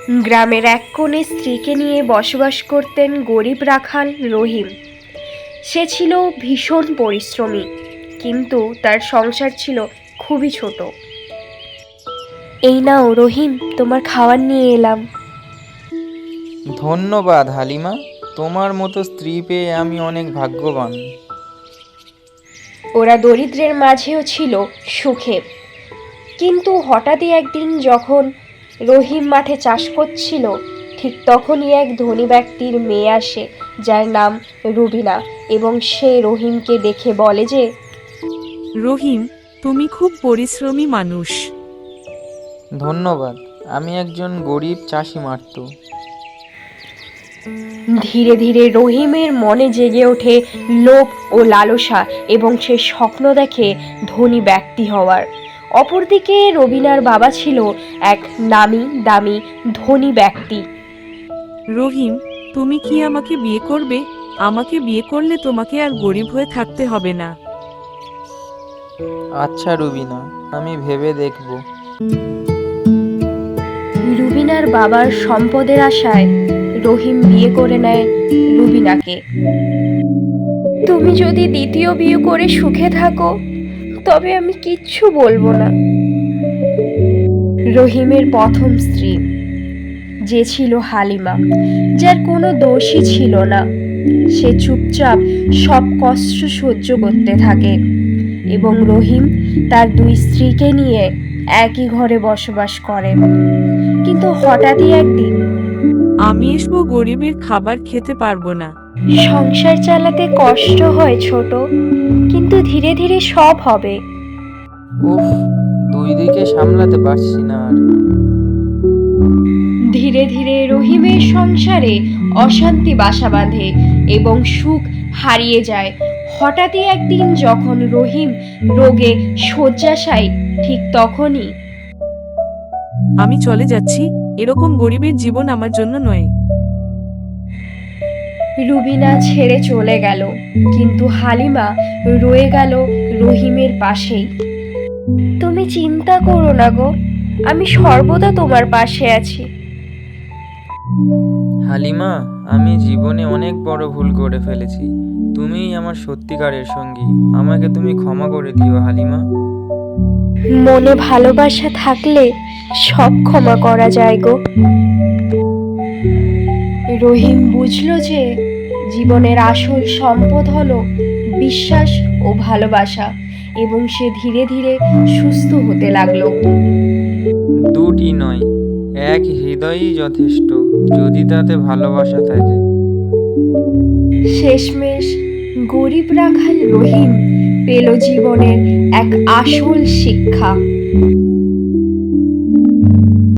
গ্রামের এক কোণে স্ত্রীকে নিয়ে বসবাস করতেন গরিব রাখাল রহিম। সে ছিল ভীষণ পরিশ্রমী, কিন্তু তার সংসার ছিল খুবই ছোট। এই নাও রহিম, তোমার খাবার নিয়ে এলাম। ধন্যবাদ হালিমা, তোমার মতো স্ত্রী পেয়ে আমি অনেক ভাগ্যবান। ওরা দরিদ্রের মাঝেও ছিল সুখে। কিন্তু হঠাৎই একদিন যখন রহিম মাঠে চাষ করছিল, ঠিক তখনই এক ধনী ব্যক্তির মেয়ে আসে, যার নাম রুবিনা, এবং সে রহিমকে দেখে বলে যে, রহিম, তুমি খুব পরিশ্রমী মানুষ। ধন্যবাদ, আমি একজন গরিব চাষি মাত্র। ধীরে ধীরে রহিমের মনে জেগে ওঠে লোভ ও লালসা, এবং সে স্বপ্ন দেখে ধনী ব্যক্তি হওয়ার। অপরদিকে রবিনার বাবা ছিল এক নামি দামি ধনী ব্যক্তি। রহিম, তুমি কি আমাকে বিয়ে করবে? আমাকে বিয়ে করলে তোমাকে আর গরিব হয়ে থাকতে হবে না। আচ্ছা রুবিনা, আমি ভেবে দেখব। রুবিনার বাবার সম্পদের আশায় রহিম বিয়ে করে নেয় রুবিনাকে। তুমি যদি দ্বিতীয় বিয়ে করে সুখে থাকো, তবে আমি কিচ্ছু বলবো না। রহিমের প্রথম স্ত্রী, যে ছিল হালিমা, যার কোনো দোষই ছিল না, সে চুপচাপ সব কষ্ট সহ্য করতে থাকে, এবং রহিম তার দুই স্ত্রীকে নিয়ে একই ঘরে বসবাস করে। কিন্তু হঠাৎই একদিন, আমি এসব গরিবের খাবার খেতে পারবো না। সংসার চালাতে কষ্ট হয় ছোট, কিন্তু ধীরে ধীরে সব হবে। উফ, দুই দিকে সামলাতে পারছি না আর। ধীরে ধীরে রহিমের সংসারে অশান্তি বাসা বাঁধে এবং সুখ হারিয়ে যায়। হঠাৎই একদিন যখন রহিম রোগে শয্যাশায়ী, ঠিক তখনই আমি চলে যাচ্ছি, এরকম গরিবের জীবন আমার জন্য নয়। রুবিনা ছেড়ে চলে গেল, কিন্তু হালিমা রয়ে গেল রহিমের পাশেই। তুমি চিন্তা করো না গো, আমি সর্বদা তোমার পাশে আছি। হালিমা, আমি জীবনে অনেক বড় ভুল করে ফেলেছি। তুমিই আমার সত্যিকারের সঙ্গী, আমাকে তুমি ক্ষমা করে দিও হালিমা। মনে ভালোবাসা থাকলে সব ক্ষমা করা যায় গো। রহিম বুঝলো যে জীবনের আসল সম্পদ হলো বিশ্বাস ও ভালোবাসা, এবং সে ধীরে ধীরে সুস্থ হতে লাগলো। দুটি নয়, এক হৃদয়ই যথেষ্ট, যদি তাতে ভালোবাসা থাকে। শেষমেশ গরিব রাখাল রহিম পেল জীবনের এক আসল শিক্ষা।